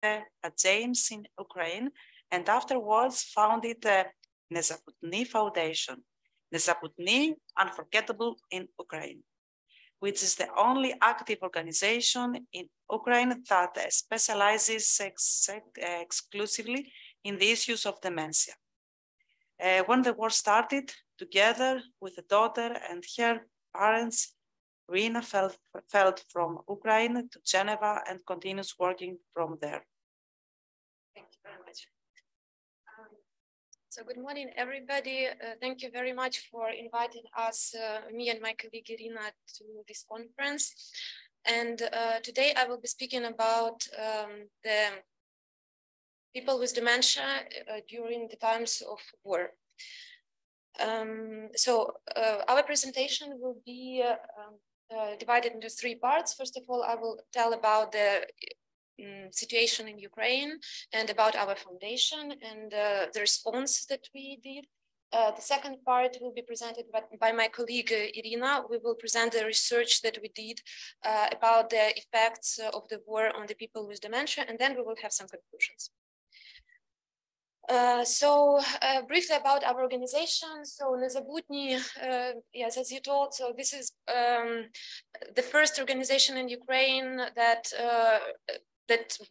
at James in Ukraine, and afterwards founded the Nezaputny Foundation, Nezaputny Unforgettable in Ukraine, which is the only active organization in Ukraine that specializes exclusively in the issues of dementia. When the war started, together with the daughter and her parents, Iryna fled from Ukraine to Geneva and continues working from there. Thank you very much. So good morning, everybody. Thank you very much for inviting us, me and my colleague Iryna, to this conference. And today I will be speaking about the people with dementia during the times of war. Our presentation will be divided into three parts. First of all, I will tell about the situation in Ukraine and about our foundation and the response that we did. The second part will be presented by my colleague Iryna. We will present the research that we did about the effects of the war on the people with dementia, and then we will have some conclusions. Briefly about our organization. So Nezaputny, yes, as you told, so this is the first organization in Ukraine that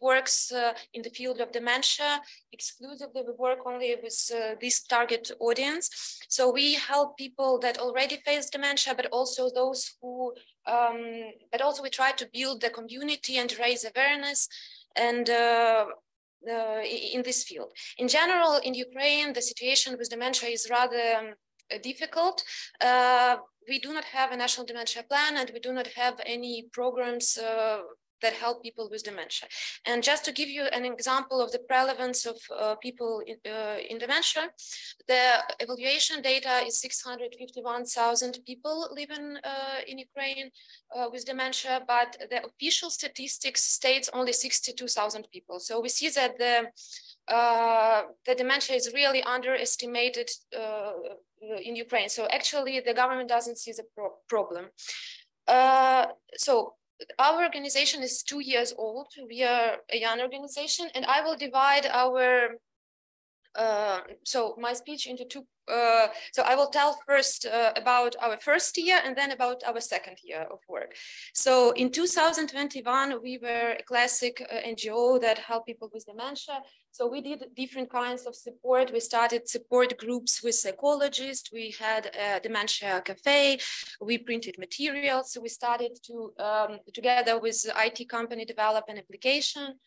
works in the field of dementia exclusively. We work only with this target audience. So we help people that already face dementia, but also those who, but also we try to build the community and raise awareness and in this field. In general, in Ukraine, the situation with dementia is rather difficult. We do not have a national dementia plan, and we do not have any programs that help people with dementia. And just to give you an example of the prevalence of people in dementia, the evaluation data is 651,000 people living in Ukraine with dementia, but the official statistics states only 62,000 people. So we see that the dementia is really underestimated in Ukraine. So actually the government doesn't see the problem. Our organization is 2 years old. We are a young organization, and I will divide our my speech into two. So I will tell first about our first year and then about our second year of work. So in 2021, we were a classic NGO that helped people with dementia. So we did different kinds of support. We started support groups with psychologists. We had a dementia cafe. We printed materials. So we started to, together with the IT company, develop an application.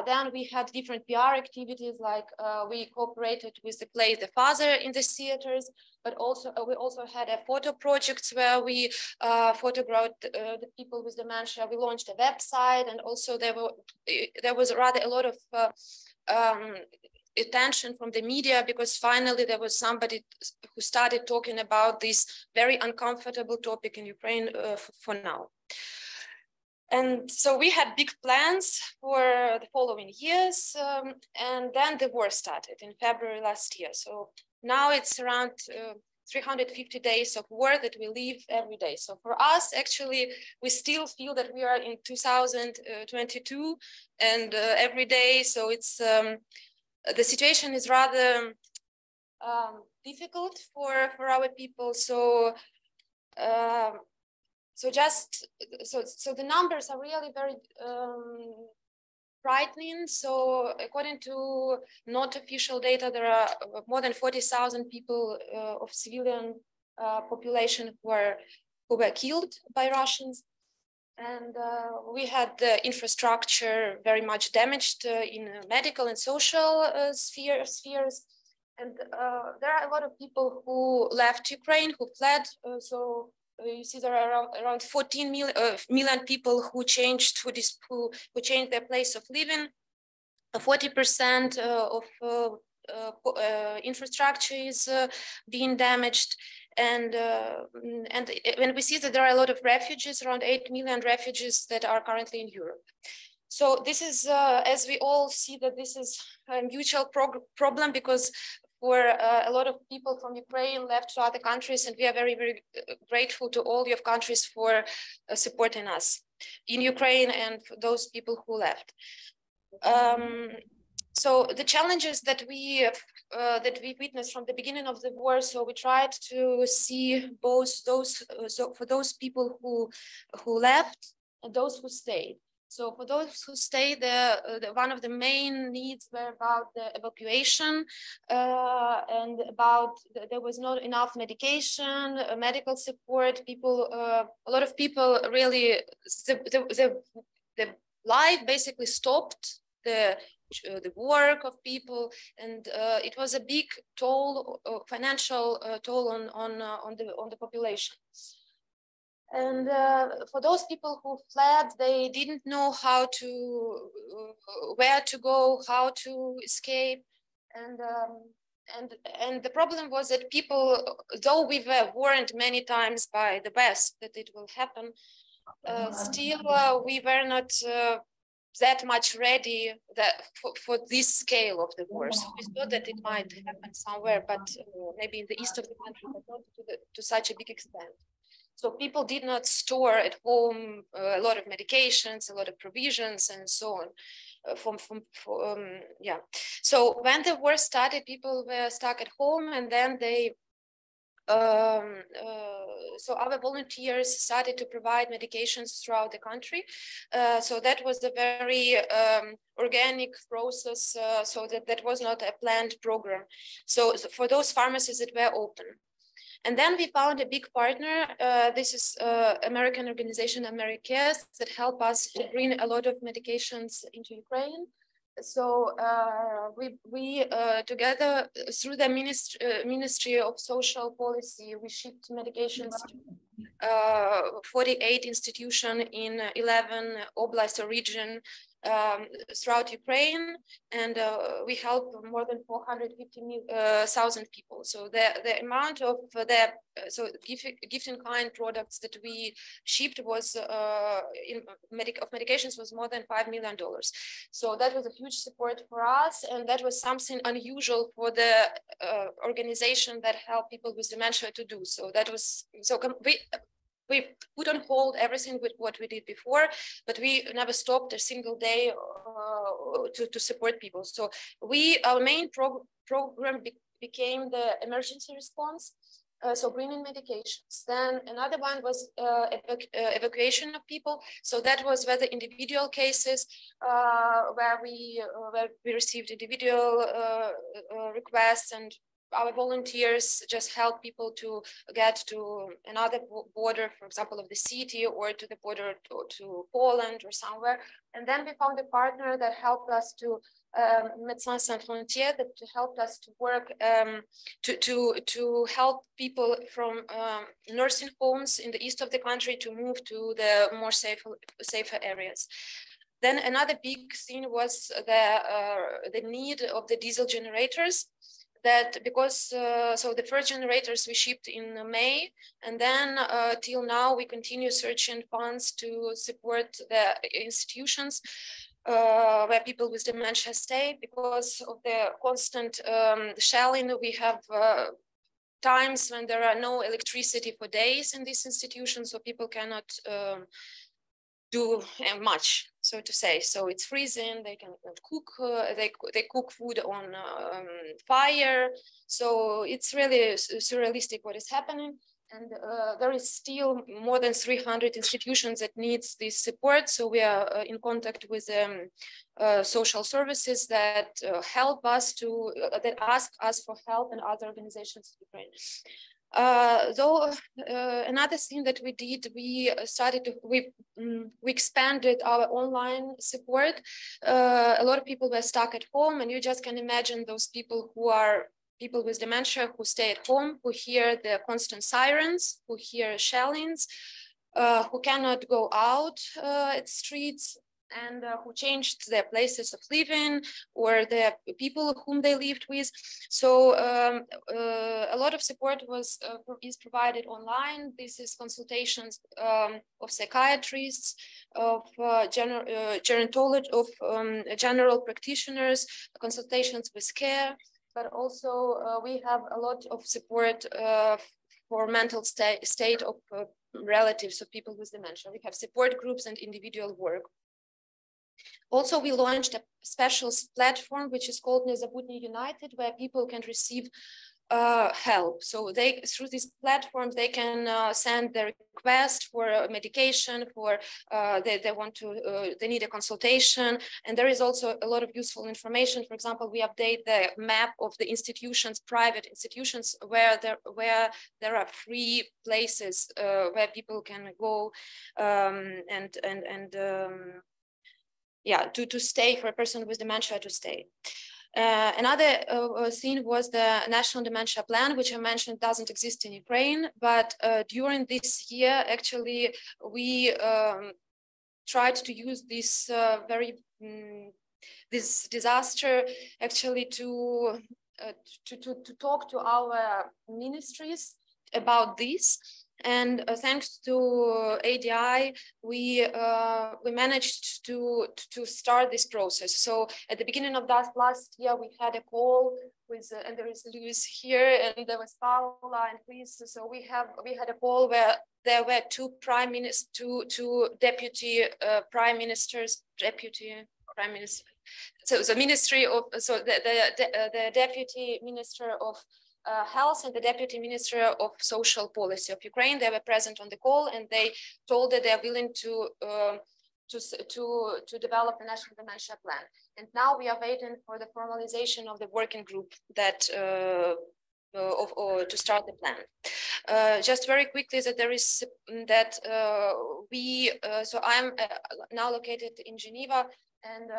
Then we had different PR activities, like we cooperated with the play The Father in the theaters, but also we also had a photo projects where we photographed the people with dementia. We launched a website, and also there was rather a lot of attention from the media, because finally there was somebody who started talking about this very uncomfortable topic in Ukraine for now. And so we had big plans for the following years, and then the war started in February last year. So now it's around 350 days of war that we live every day. So for us, actually, we still feel that we are in 2022 and every day. So it's the situation is rather difficult for our people. So the numbers are really very frightening. So according to not official data, there are more than 40,000 people of civilian population who were killed by Russians. And we had the infrastructure very much damaged in medical and social spheres. And there are a lot of people who left Ukraine, who fled. You see, there are around 14 million people who changed their place of living. 40% of infrastructure is being damaged, and when we see that there are a lot of refugees, around 8 million refugees that are currently in Europe. So this is, as we all see, that this is a mutual problem, because for a lot of people from Ukraine left to other countries, and we are very, very grateful to all your countries for supporting us in Ukraine and for those people who left. So the challenges that we witnessed from the beginning of the war, so we tried to see both those, so for those people who left and those who stayed. So for those who stayed, one of the main needs were about the evacuation and about there was not enough medication, medical support. People, a lot of people really, the life basically stopped. The work of people, and it was a big toll, financial toll on the population. And for those people who fled, they didn't know how to, where to go, how to escape, and the problem was that people, though we were warned many times by the West that it will happen, still we were not that much ready for this scale of the war. So we thought that it might happen somewhere, but maybe in the east of the country, but not to such a big extent. So people did not store at home a lot of medications, a lot of provisions, and so on. Yeah. So when the war started, people were stuck at home, and then they so our volunteers started to provide medications throughout the country. So that was a very organic process, so that was not a planned program. So for those pharmacies that were open. And then we found a big partner. This is American organization, AmeriCares, that help us to bring a lot of medications into Ukraine. So we together through the Ministry of Social Policy, we shipped medications to 48 institutions in 11 oblasts or region throughout Ukraine, and we helped more than 450,000 people. So the amount of the gift in kind products that we shipped was medications was more than $5 million. So that was a huge support for us, and that was something unusual for the organization that help people with dementia to do. So that was we put on hold everything with what we did before, but we never stopped a single day to support people. So our main program became the emergency response. So bringing medications. Then another one was evacuation of people. So that was where the individual cases where we received individual requests, and our volunteers just help people to get to another border, for example, of the city, or to the border to Poland or somewhere. And then we found a partner that helped us to Médecins Sans Frontières, that helped us to work to help people from nursing homes in the east of the country to move to the more safer areas. Then another big thing was the need of the diesel generators. That because so the first generators we shipped in May, and then till now we continue searching funds to support the institutions where people with dementia stay. Because of the constant shelling, we have times when there are no electricity for days in these institutions, so people cannot do much, so to say. So it's freezing, they can cook, they cook food on fire. So it's really surrealistic what is happening. And there is still more than 300 institutions that needs this support. So we are in contact with social services that help us to, that ask us for help, and other organizations in Ukraine. Though another thing that we did, we expanded our online support. A lot of people were stuck at home, and you just can imagine those people who are people with dementia who stay at home, who hear the constant sirens, who hear shellings, who cannot go out at streets, and who changed their places of living or the people whom they lived with. So a lot of support is provided online. This is consultations of psychiatrists, of gerontology, of general practitioners, consultations with care, but also we have a lot of support for mental state of relatives of people with dementia. We have support groups and individual work. Also, we launched a special platform, which is called Nezabudny United, where people can receive help. So through these platforms, they can send their request for medication, for they need a consultation. And there is also a lot of useful information. For example, we update the map of the institutions, private institutions, where there are free places where people can go to stay, for a person with dementia to stay. Another thing was the National Dementia Plan, which I mentioned doesn't exist in Ukraine, but during this year, actually, we tried to use this this disaster actually to talk to our ministries about this. And thanks to ADI, we managed to start this process. So at the beginning of that last year, we had a call with, and there is Luis here, and there was Paula and Chris. So we had a call where there were two deputy prime ministers, So the Ministry of, so the Deputy Minister of Health and the Deputy Minister of Social Policy of Ukraine. They were present on the call, and they told that they're willing to develop a national dementia plan. And now we are waiting for the formalization of the working group that to start the plan. Just very quickly, that there is so I'm now located in Geneva, and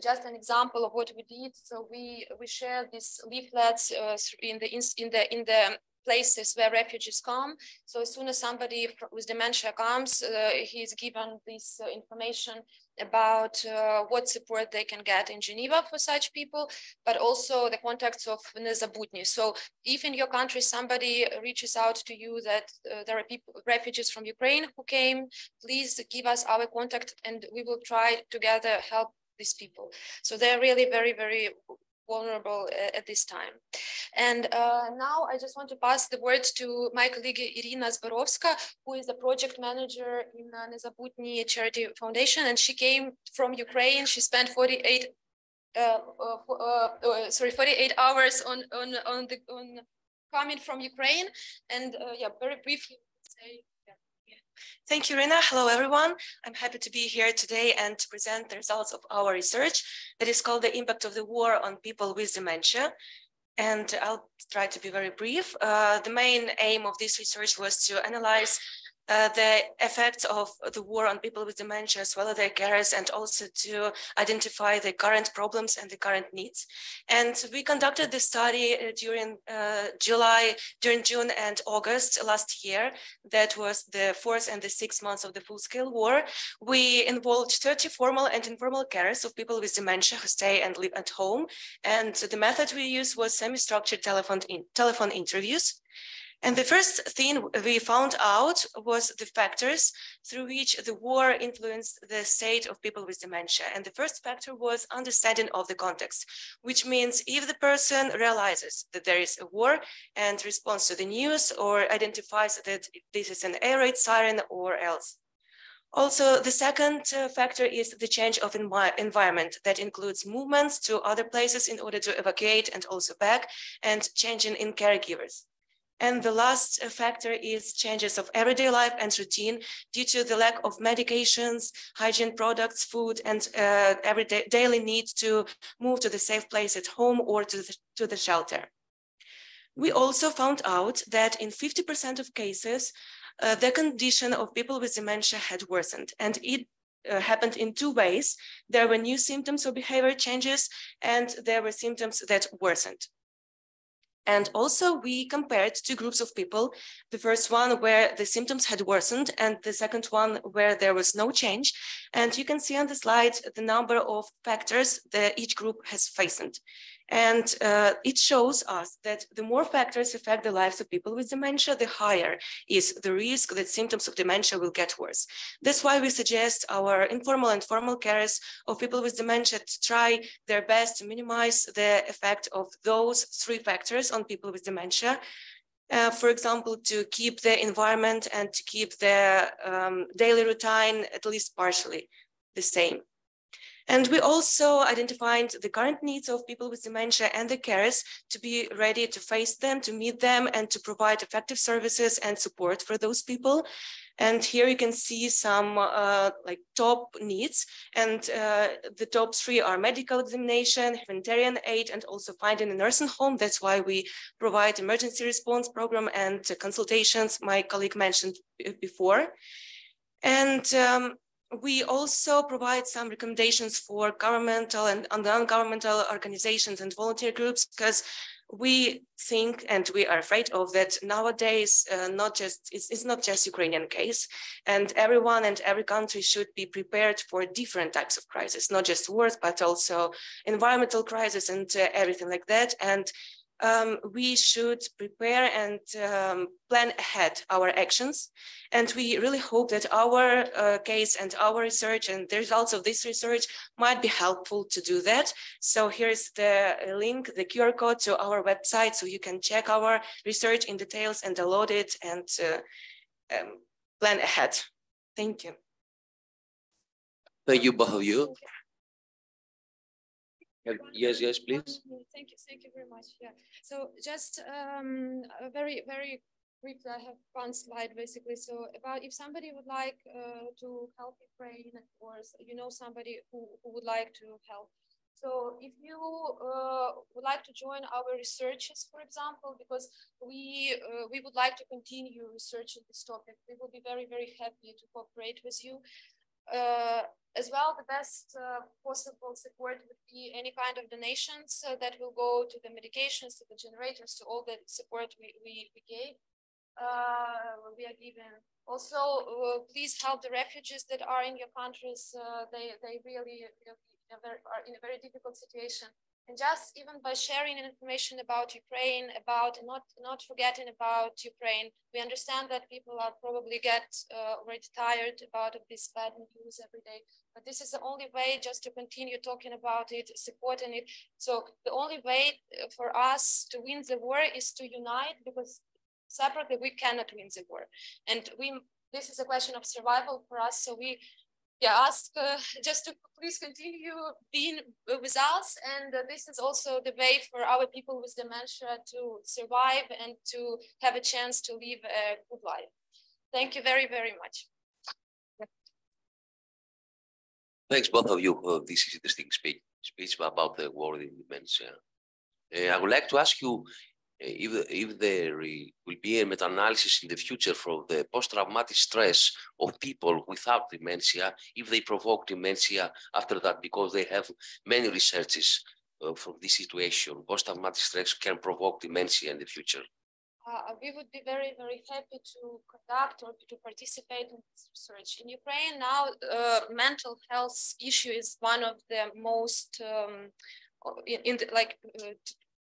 just an example of what we did. So we shared these leaflets in the places where refugees come. So as soon as somebody with dementia comes, he's given this information about what support they can get in Geneva for such people, but also the contacts of Nezabudny. So if in your country somebody reaches out to you that there are refugees from Ukraine who came, please give us our contact, and we will try together help these people. So they're really very, very vulnerable at this time. And now I just want to pass the word to my colleague Iryna Zborovska, who is the project manager in Nezabudny Charity Foundation, and she came from Ukraine. She spent 48 hours on coming from Ukraine, and very briefly say. Thank you, Iryna. Hello, everyone. I'm happy to be here today and to present the results of our research that is called The Impact of the War on People with Dementia. And I'll try to be very brief. The main aim of this research was to analyze the effects of the war on people with dementia, as well as their carers, and also to identify the current problems and the current needs. And we conducted this study during June and August last year. That was the 4th and the 6th months of the full-scale war. We involved 30 formal and informal carers of people with dementia who stay and live at home. And the method we used was semi-structured telephone interviews. And the first thing we found out was the factors through which the war influenced the state of people with dementia. And the first factor was understanding of the context, which means if the person realizes that there is a war and responds to the news, or identifies that this is an air raid siren or else. Also, the second factor is the change of environment that includes movements to other places in order to evacuate and also back, and changing in caregivers. And the last factor is changes of everyday life and routine due to the lack of medications, hygiene products, food, and daily need to move to the safe place at home or to the shelter. We also found out that in 50% of cases, the condition of people with dementia had worsened, and it happened in two ways. There were new symptoms or behavior changes, and there were symptoms that worsened. And also we compared two groups of people, the first one where the symptoms had worsened, and the second one where there was no change. And you can see on the slide the number of factors that each group has faced. And it shows us that the more factors affect the lives of people with dementia, the higher is the risk that symptoms of dementia will get worse. That's why we suggest our informal and formal carers of people with dementia to try their best to minimize the effect of those three factors on people with dementia. For example, to keep the environment and to keep the daily routine at least partially the same. And we also identified the current needs of people with dementia and the carers to be ready to face them, to meet them, and to provide effective services and support for those people. And here you can see some like top needs. And the top 3 are medical examination, humanitarian aid, and also finding a nursing home. That's why we provide emergency response program and consultations my colleague mentioned before. And we also provide some recommendations for governmental and non-governmental organizations and volunteer groups, because we think and we are afraid of that nowadays, it's not just Ukrainian case, and everyone and every country should be prepared for different types of crisis, not just wars, but also environmental crisis and everything like that. And we should prepare and plan ahead our actions. And we really hope that our case and our research and the results of this research might be helpful to do that. So here's the link, the QR code to our website, so you can check our research in details and download it and plan ahead. Thank you. Thank you, both of you. Yes, please. Thank you very much. Yeah. So just very briefly, I have one slide basically. So about if somebody would like to help Ukraine, or you know somebody who would like to help. So if you would like to join our researches, for example, because we would like to continue researching this topic, we will be very happy to cooperate with you. As well, the best possible support would be any kind of donations that will go to the medications, to the generators, to all the support we are given. Also, please help the refugees that are in your countries. They really are in a very difficult situation. And just even by sharing information about Ukraine, about not forgetting about Ukraine, we understand that people are probably already tired about this bad news every day. But this is the only way just to continue talking about it, supporting it. So the only way for us to win the war is to unite, because separately we cannot win the war. And this is a question of survival for us. So we ask just to please continue being with us, and this is also the way for our people with dementia to survive and to have a chance to live a good life. Thank you very much. Thanks, both of you, for this interesting speech about the war in dementia. I would like to ask you if there will be a meta-analysis in the future for the post-traumatic stress of people without dementia, if they provoke dementia after that, because they have many researches from this situation. Post-traumatic stress can provoke dementia in the future. We would be very happy to conduct or to participate in this research. In Ukraine now, mental health issue is one of the most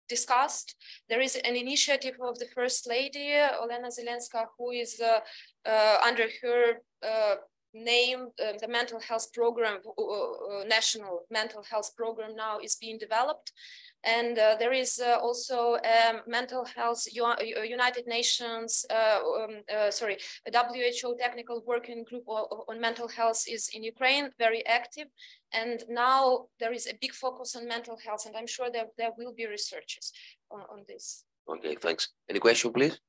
discussed. There is an initiative of the First Lady, Olena Zelenska, who is under her name, the mental health program, national mental health program now is being developed. And there is also a mental health United Nations, WHO technical working group on mental health is in Ukraine, very active. And now there is a big focus on mental health, and I'm sure that there will be researches on this. Okay, thanks. Any question, please?